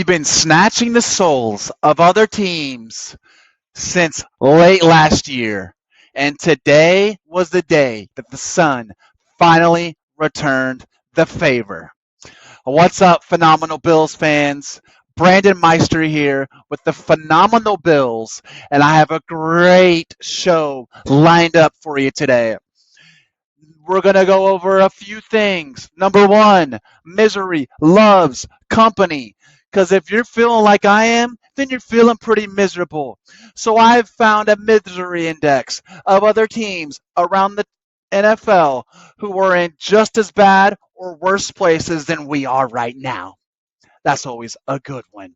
We've been snatching the souls of other teams since late last year, and today was the day that the sun finally returned the favor. What's up, phenomenal Bills fans? Brandon Meister here with the phenomenal Bills, and I have a great show lined up for you today. We're going to go over a few things. Number one, misery loves company. Because if you're feeling like I am, then you're feeling pretty miserable. So I've found a misery index of other teams around the NFL who are in just as bad or worse places than we are right now. That's always a good one.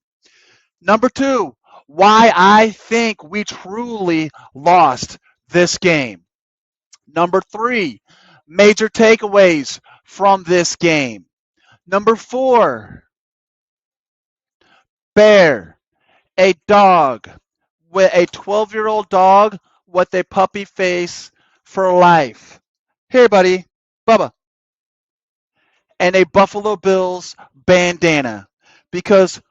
Number two, why I think we truly lost this game. Number three, major takeaways from this game. Number four, Bear, a dog with a 12-year-old dog with a puppy face for life. Here, buddy, Bubba. And a Buffalo Bills bandana. Because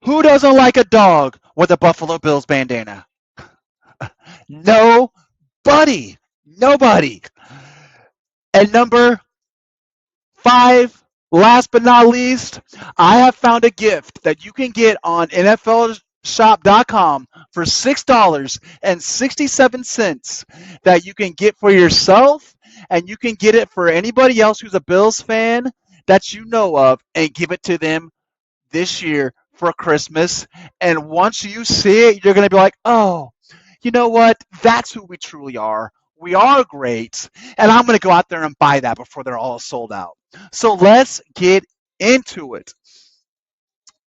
who doesn't like a dog with a Buffalo Bills bandana? Nobody. Nobody. And number five, last but not least, I have found a gift that you can get on NFLshop.com for $6.67 that you can get for yourself, and you can get it for anybody else who's a Bills fan that you know of, and give it to them this year for Christmas. And once you see it, you're going to be like, oh, you know what? That's who we truly are. We are great, and I'm going to go out there and buy that before they're all sold out. So let's get into it.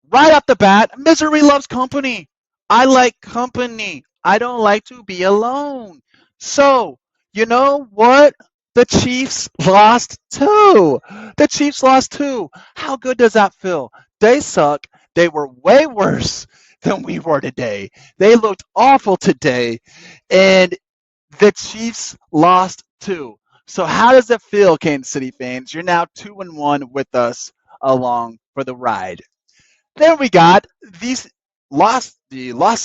Right off the bat, misery loves company. I like company. I don't like to be alone. So, you know what? The Chiefs lost two. The Chiefs lost two. How good does that feel? They suck. They were way worse than we were today. They looked awful today. And the Chiefs lost two. So how does it feel, Kansas City fans? You're now 2-1 with us along for the ride. Then we got the Los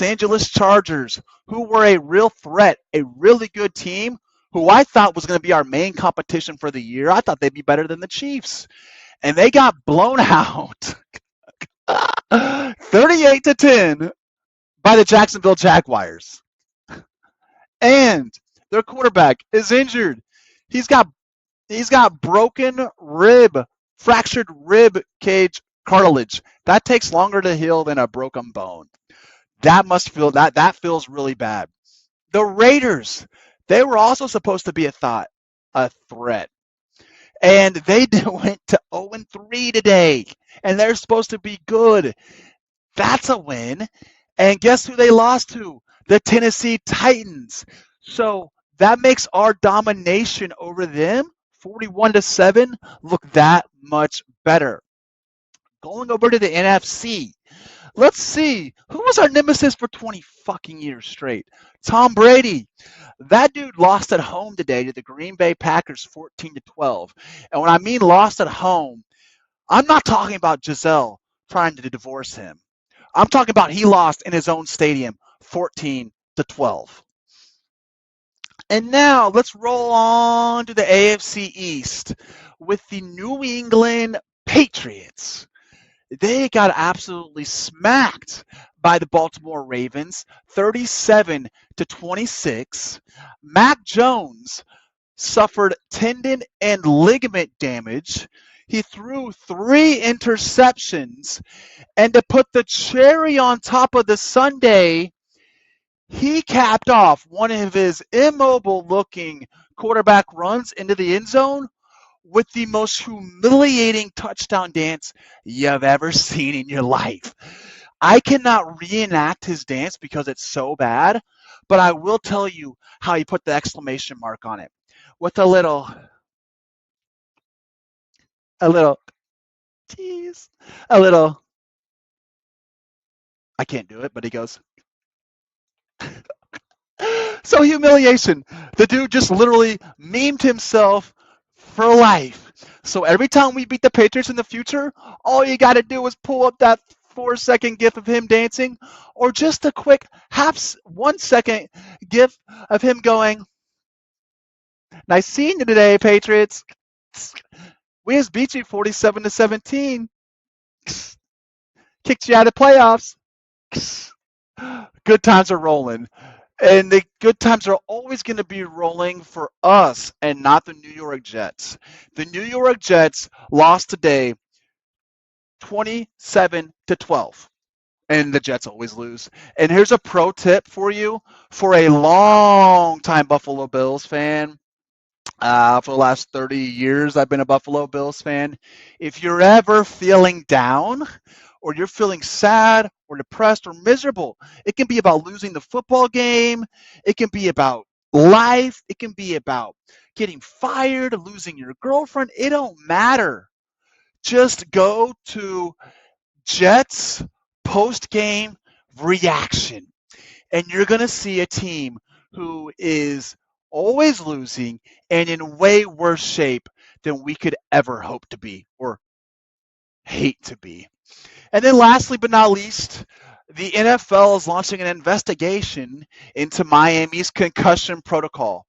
Angeles Chargers, who were a real threat, a really good team, who I thought was going to be our main competition for the year. I thought they'd be better than the Chiefs. And they got blown out 38-10 by the Jacksonville Jaguars. And their quarterback is injured. He's got broken fractured rib cage cartilage. That takes longer to heal than a broken bone. That feels really bad. The Raiders, they were also supposed to be a threat. And they went to 0-3 today. And they're supposed to be good. That's a win. And guess who they lost to? The Tennessee Titans. So that makes our domination over them, 41-7, look that much better. Going over to the NFC, let's see, who was our nemesis for 20 fucking years straight? Tom Brady. That dude lost at home today to the Green Bay Packers 14-12. And when I mean lost at home, I'm not talking about Giselle trying to divorce him. I'm talking about he lost in his own stadium 14-12. And now let's roll on to the AFC East with the New England Patriots. They got absolutely smacked by the Baltimore Ravens, 37-26. Mac Jones suffered tendon and ligament damage. He threw 3 interceptions, and to put the cherry on top of the sundae, he capped off one of his immobile-looking quarterback runs into the end zone with the most humiliating touchdown dance you've ever seen in your life. I cannot reenact his dance because it's so bad, but I will tell you how he put the exclamation mark on it with a little, tease, I can't do it, but he goes, so humiliation. The dude just literally memed himself for life. So every time we beat the Patriots in the future, all you got to do is pull up that 4-second gif of him dancing, or just a quick 1 second gif of him going, "Nice seeing you today, Patriots. We just beat you 47-17. Kicked you out of the playoffs." Good times are rolling. And the good times are always going to be rolling for us and not the New York Jets. The New York Jets lost today 27-12. And the Jets always lose. And here's a pro tip for you for a long time Buffalo Bills fan. For the last 30 years, I've been a Buffalo Bills fan. If you're ever feeling down, or you're feeling sad, or depressed, or miserable, it can be about losing the football game. It can be about life. It can be about getting fired, losing your girlfriend. It don't matter. Just go to Jets post game reaction, and you're going to see a team who is always losing and in way worse shape than we could ever hope to be or hate to be. And then lastly but not least, the NFL is launching an investigation into Miami's concussion protocol,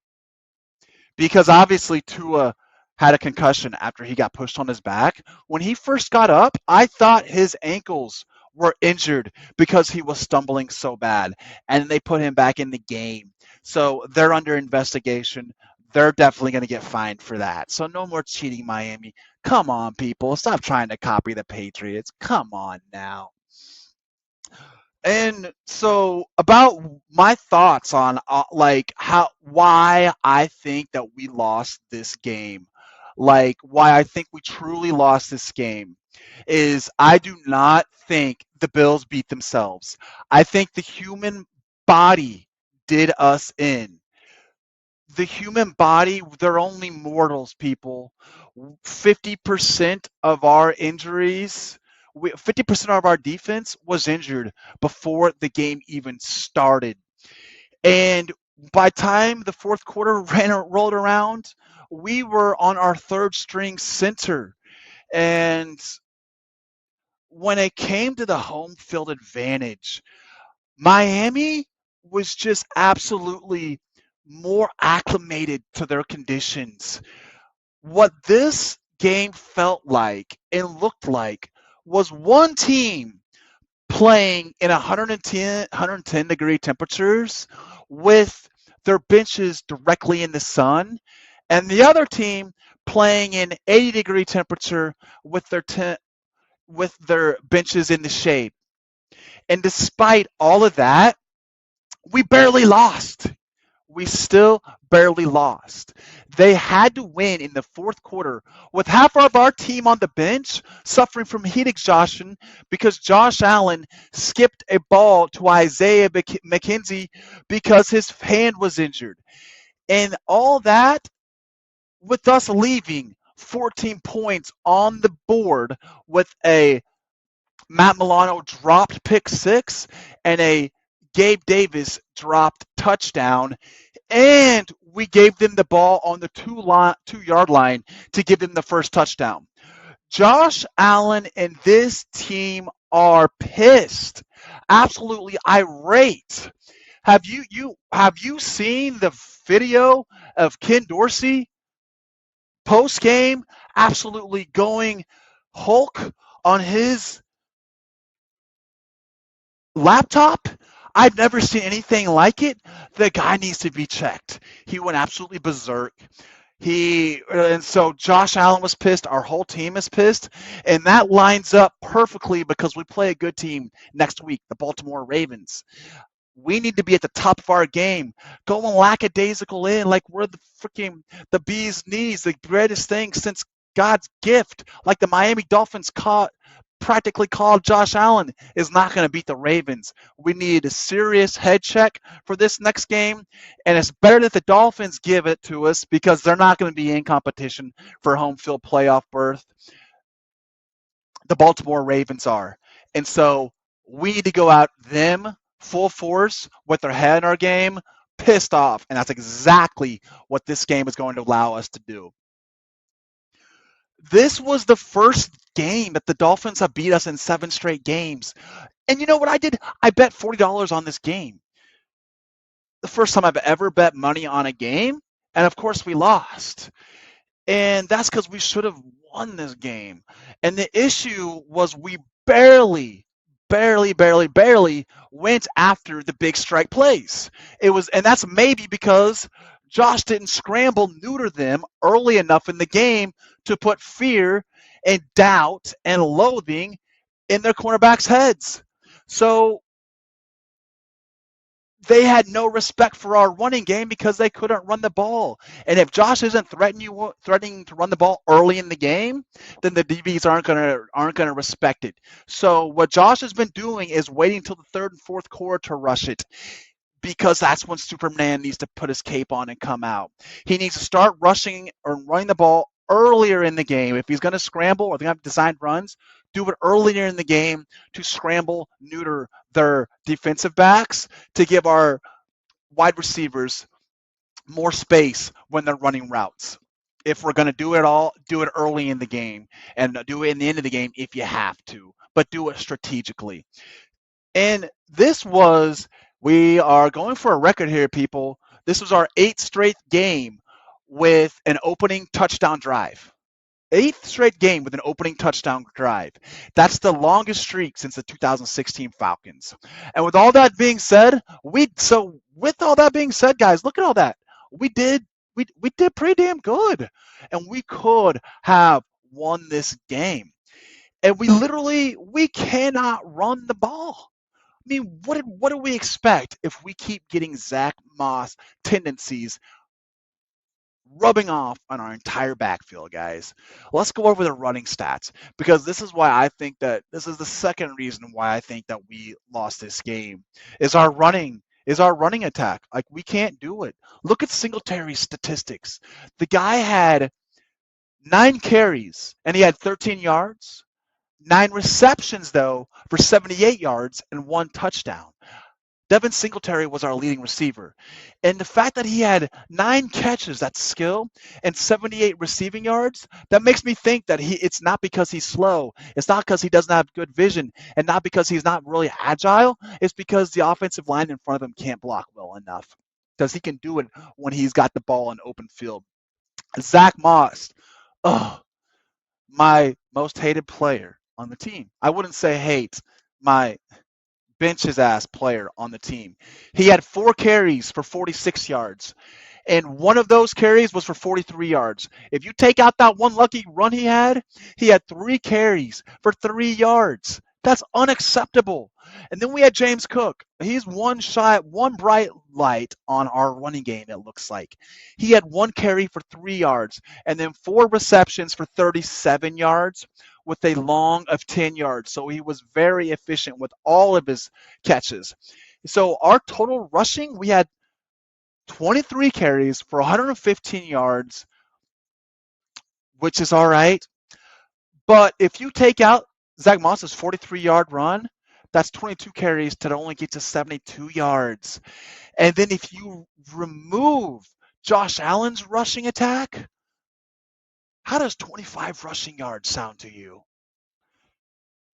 because obviously Tua had a concussion after he got pushed on his back. When he first got up, I thought his ankles were injured because he was stumbling so bad, and they put him back in the game. So they're under investigation. They're definitely going to get fined for that. So no more cheating, Miami. Come on, people. Stop trying to copy the Patriots. Come on now. And so about my thoughts on like why I think that we lost this game, like why I think we truly lost this game, is I do not think the Bills beat themselves. I think the human body did us in. The human body, they're only mortals, people. 50% of our injuries, 50% of our defense was injured before the game even started. And by the time the fourth quarter rolled around, we were on our third string center. And when it came to the home field advantage, Miami was just absolutely more acclimated to their conditions. What this game felt like and looked like was one team playing in 110 degree temperatures with their benches directly in the sun, and the other team playing in 80-degree temperature with their benches in the shade. And despite all of that, we barely lost. We still barely lost. They had to win in the fourth quarter with half of our team on the bench suffering from heat exhaustion because Josh Allen skipped a ball to Isaiah McKenzie because his hand was injured. And all that with us leaving 14 points on the board with a Matt Milano dropped pick six and a Gabe Davis dropped touchdown, and we gave them the ball on the 2-yard line to give them the first touchdown. Josh Allen and this team are pissed, absolutely irate. Have you seen the video of Ken Dorsey post game absolutely going Hulk on his laptop? I've never seen anything like it. The guy needs to be checked. He went absolutely berserk. And so Josh Allen was pissed. Our whole team is pissed, and that lines up perfectly because we play a good team next week, the Baltimore Ravens. We need to be at the top of our game, going lackadaisical in like we're the bee's knees, the greatest thing since God's gift, like the Miami Dolphins practically called Josh Allen is not going to beat the Ravens. We need a serious head check for this next game, and it's better that the Dolphins give it to us because they're not going to be in competition for home field playoff berth. The Baltimore Ravens are. And so we need to go out them full force with their head in our game, pissed off, and that's exactly what this game is going to allow us to do. This was the first game that the Dolphins have beat us in 7 straight games. And you know what I did? I bet $40 on this game. The first time I've ever bet money on a game. And of course, we lost. And that's because we should have won this game. And the issue was we barely went after the big strike plays. And that's maybe because Josh didn't scramble neuter them early enough in the game to put fear and doubt and loathing in their cornerbacks' heads. So they had no respect for our running game because they couldn't run the ball. And if Josh isn't threatening to run the ball early in the game, then the DBs aren't gonna respect it. So what Josh has been doing is waiting until the third and fourth quarter to rush it, because that's when Superman needs to put his cape on and come out. He needs to start rushing or running the ball earlier in the game. If he's going to scramble or they're going to have designed runs, do it earlier in the game to scramble, neuter their defensive backs to give our wide receivers more space when they're running routes. If we're going to do it all, do it early in the game and do it in the end of the game if you have to, but do it strategically. And we are going for a record here, people. This was our 8th straight game with an opening touchdown drive. 8th straight game with an opening touchdown drive. That's the longest streak since the 2016 Falcons. And with all that being said, guys, look at all that. We did pretty damn good. And we could have won this game. And we cannot run the ball. I mean, what do we expect if we keep getting Zach Moss tendencies rubbing off on our entire backfield, guys? Let's go over the running stats, because this is the second reason why I think that we lost this game is our running attack. Like, we can't do it. Look at Singletary's statistics. The guy had 9 carries and he had 13 yards. 9 receptions, though, for 78 yards and 1 touchdown. Devin Singletary was our leading receiver. And the fact that he had 9 catches, that's skill, and 78 receiving yards, that makes me think that it's not because he's slow. It's not because he doesn't have good vision, and not because he's not really agile. It's because the offensive line in front of him can't block well enough, because he can do it when he's got the ball in open field. Zach Moss, my most hated player on the team. I wouldn't say hate, my bench his ass player on the team. He had 4 carries for 46 yards, and one of those carries was for 43 yards. If you take out that one lucky run he had 3 carries for 3 yards. That's unacceptable. And then we had James Cook. He's one bright light on our running game, it looks like. He had 1 carry for 3 yards, and then 4 receptions for 37 yards with a long of 10 yards. So he was very efficient with all of his catches. So our total rushing, we had 23 carries for 115 yards, which is all right. But if you take out Zach Moss's 43-yard run, that's 22 carries to only get to 72 yards. And then if you remove Josh Allen's rushing attack, how does 25 rushing yards sound to you?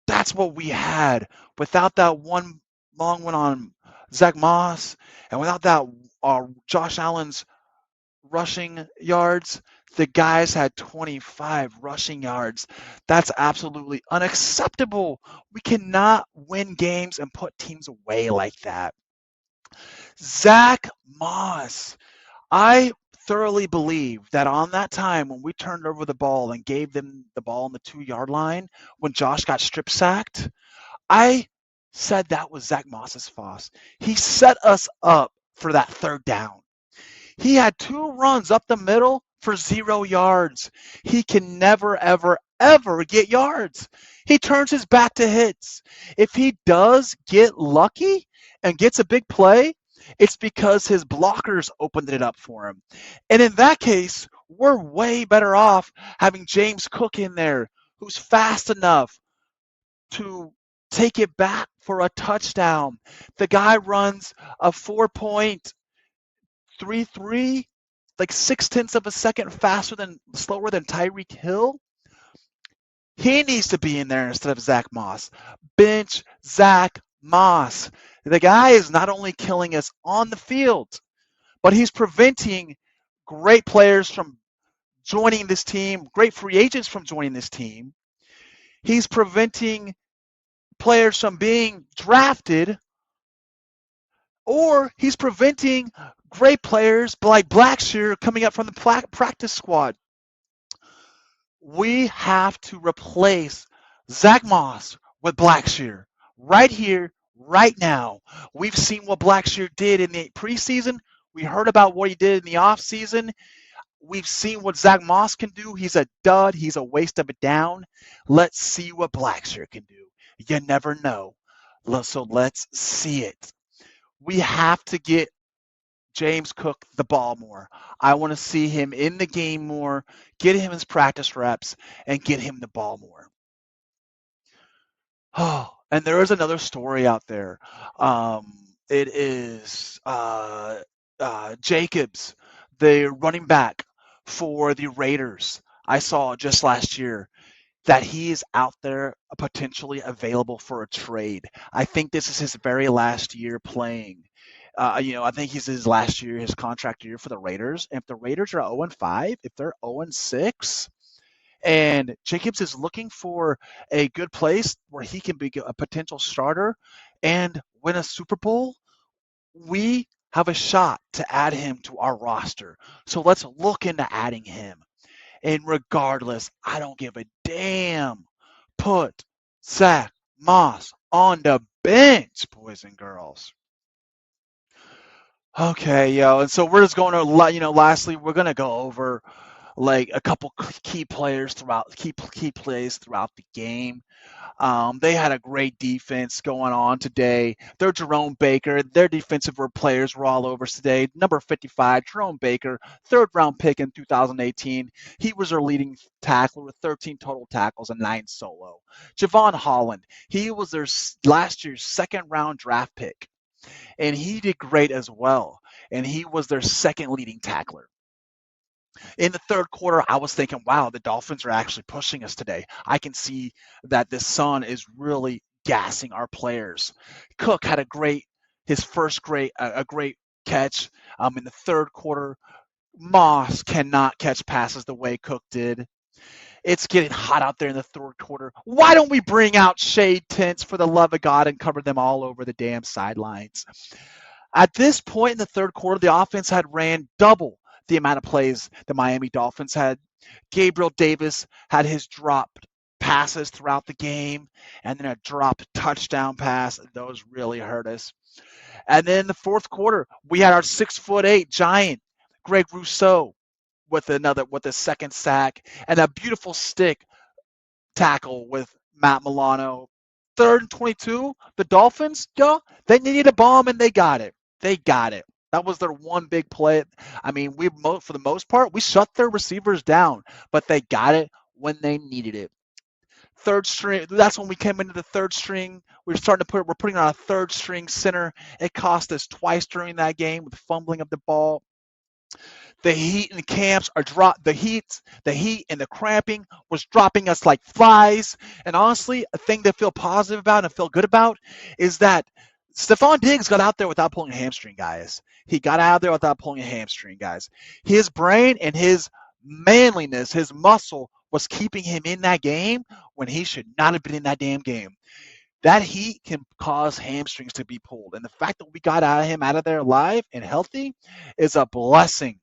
That's what we had without that one long one on Zach Moss, and without that Josh Allen's rushing yards. The guys had 25 rushing yards. That's absolutely unacceptable. We cannot win games and put teams away like that. Zach Moss, I thoroughly believe that on that time when we turned over the ball and gave them the ball on the 2-yard line, when Josh got strip sacked, I said that was Zach Moss's fault. He set us up for that 3rd down. He had 2 runs up the middle for 0 yards. He can never, ever, ever get yards. He turns his back to hits. If he does get lucky and gets a big play, it's because his blockers opened it up for him. And in that case, we're way better off having James Cook in there, who's fast enough to take it back for a touchdown. The guy runs a 4.33, like 0.6 of a second slower than Tyreek Hill. He needs to be in there instead of Zach Moss. Bench Zach Moss. The guy is not only killing us on the field, but he's preventing great players from joining this team, great free agents from joining this team. He's preventing players from being drafted, or he's preventing great players like Blackshear coming up from the practice squad. We have to replace Zach Moss with Blackshear right here, right now. We've seen what Blackshear did in the preseason. We heard about what he did in the offseason. We've seen what Zach Moss can do. He's a dud. He's a waste of a down. Let's see what Blackshear can do. You never know. So let's see it. We have to get James Cook the ball more. I want to see him in the game more, get him his practice reps, and get him the ball more. Oh, and there is another story out there. It is Jacobs, the running back for the Raiders. I saw just last year that he is out there potentially available for a trade. I think this is his very last year playing. I think he's his last year, his contract year for the Raiders. And if the Raiders are 0-5, if they're 0-6, and Jacobs is looking for a good place where he can be a potential starter and win a Super Bowl, we have a shot to add him to our roster. So let's look into adding him. And regardless, I don't give a damn. Put Zach Moss on the bench, boys and girls. Okay, yo, and so we're just going to, lastly, we're going to go over like a couple key players throughout key plays throughout the game. They had a great defense going on today. Their Jerome Baker, their defensive players were all over today. Number 55, Jerome Baker, third round pick in 2018. He was their leading tackler with 13 total tackles and 9 solo. Javon Holland, he was their last year's second round draft pick, and he did great as well. And he was their second leading tackler. In the third quarter, I was thinking, wow, the Dolphins are actually pushing us today. I can see that the sun is really gassing our players. Cook had his first a great catch in the third quarter. Moss cannot catch passes the way Cook did. It's getting hot out there in the third quarter. Why don't we bring out shade tents for the love of God and cover them all over the damn sidelines? At this point in the third quarter, the offense had ran double the amount of plays the Miami Dolphins had. Gabriel Davis had his dropped passes throughout the game, and then a dropped touchdown pass. Those really hurt us. And then in the fourth quarter, we had our 6'8" giant, Greg Rousseau, with a second sack and a beautiful stick tackle with Matt Milano. Third and 22, the Dolphins, they needed a bomb and they got it. They got it. That was their one big play. I mean, for the most part, we shut their receivers down, but they got it when they needed it. Third string, that's when we came into the third string. We're putting on a third string center. It cost us twice during that game with fumbling of the ball. The heat in the camps the heat and the cramping was dropping us like flies. And honestly, a thing to feel positive about and feel good about is that Stephon Diggs got out there without pulling a hamstring, guys. He got out there without pulling a hamstring, guys. His brain and his manliness, his muscle was keeping him in that game when he should not have been in that damn game. That heat can cause hamstrings to be pulled. And the fact that we got him out of there alive and healthy is a blessing.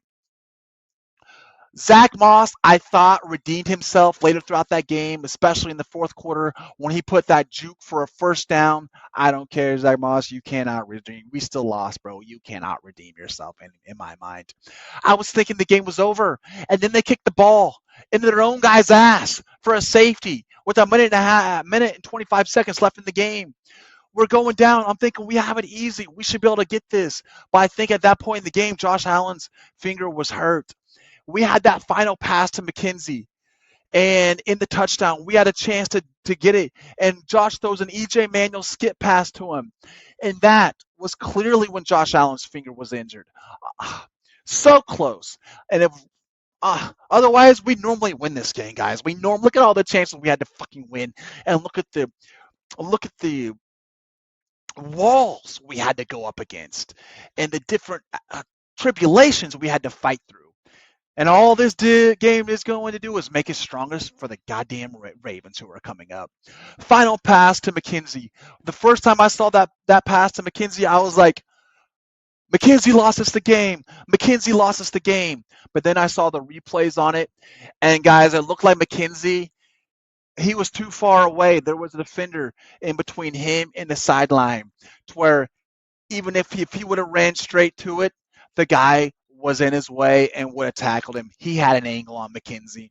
Zach Moss, I thought, redeemed himself later throughout that game, especially in the fourth quarter when he put that juke for a first down. I don't care, Zach Moss. You cannot redeem. We still lost, bro. You cannot redeem yourself in my mind. I was thinking the game was over, and then they kicked the ball into their own guy's ass for a safety with a minute and 25 seconds left in the game. We're going down. I'm thinking we have it easy. We should be able to get this. But I think at that point in the game, Josh Allen's finger was hurt. We had that final pass to McKenzie, and in the touchdown, we had a chance to get it, and Josh throws an E.J. Manuel skip pass to him, and that was clearly when Josh Allen's finger was injured. So close. And Otherwise, we normally win this game, guys. Look at all the chances we had to fucking win, and look at the walls we had to go up against, and the different tribulations we had to fight through. And all this game is going to do is make us stronger for the goddamn Ravens who are coming up. Final pass to McKenzie. The first time I saw that pass to McKenzie, I was like, McKenzie lost us the game. McKenzie lost us the game. But then I saw the replays on it, and guys, it looked like McKenzie, he was too far away. There was a defender in between him and the sideline, to where even if he would have ran straight to it, the guy was in his way and would have tackled him. He had an angle on McKenzie.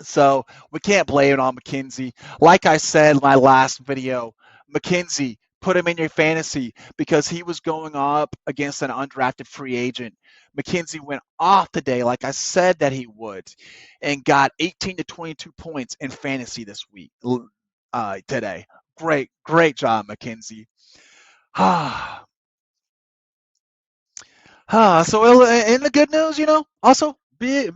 So we can't blame it on McKenzie. Like I said in my last video, McKenzie, put him in your fantasy because he was going up against an undrafted free agent. McKenzie went off today, like I said that he would, and got 18 to 22 points in fantasy this week, today. Great job, McKenzie. So in the good news, also be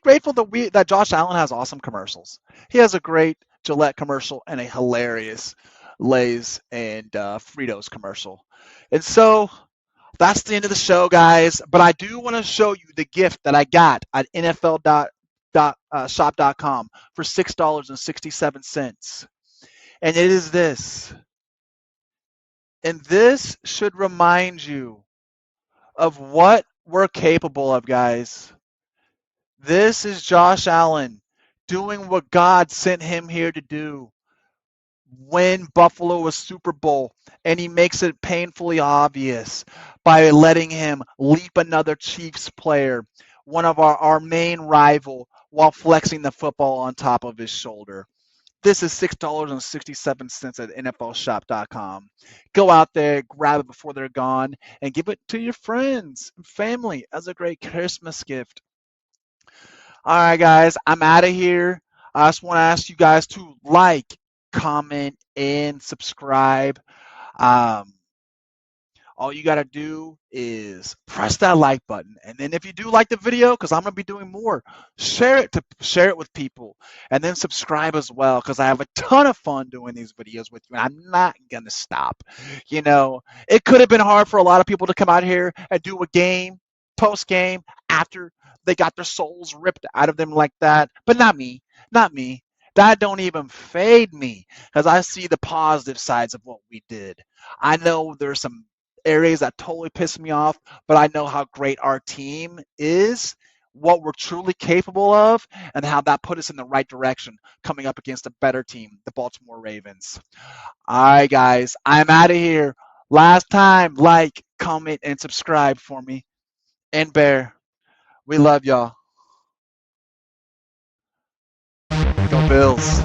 grateful that Josh Allen has awesome commercials. He has a great Gillette commercial and a hilarious Lay's and Fritos commercial. And so that's the end of the show, guys. But I do want to show you the gift that I got at NFL.shop.com for $6.67. And it is this. And this should remind you of what we're capable of, guys. This is Josh Allen doing what God sent him here to do. Win Buffalo a Super Bowl, and he makes it painfully obvious by letting him leap another Chiefs player, one of our main rival, while flexing the football on top of his shoulder. This is $6.67 at NFLshop.com. Go out there, grab it before they're gone, and give it to your friends and family as a great Christmas gift. All right, guys, I'm out of here. I just want to ask you guys to like, comment, and subscribe. All you got to do is press that like button. And then if you do like the video, because I'm going to be doing more, share it with people. And then subscribe as well, because I have a ton of fun doing these videos with you. And I'm not going to stop. It could have been hard for a lot of people to come out here and do a game, post-game, after they got their souls ripped out of them like that. But not me. Not me. That don't even fade me, because I see the positive sides of what we did. I know there's some areas that totally piss me off, but I know how great our team is, what we're truly capable of, and how that put us in the right direction coming up against a better team, the Baltimore Ravens. All right, guys, I'm out of here. Last time, like, comment, and subscribe for me. And Bear, we love y'all. Go Bills.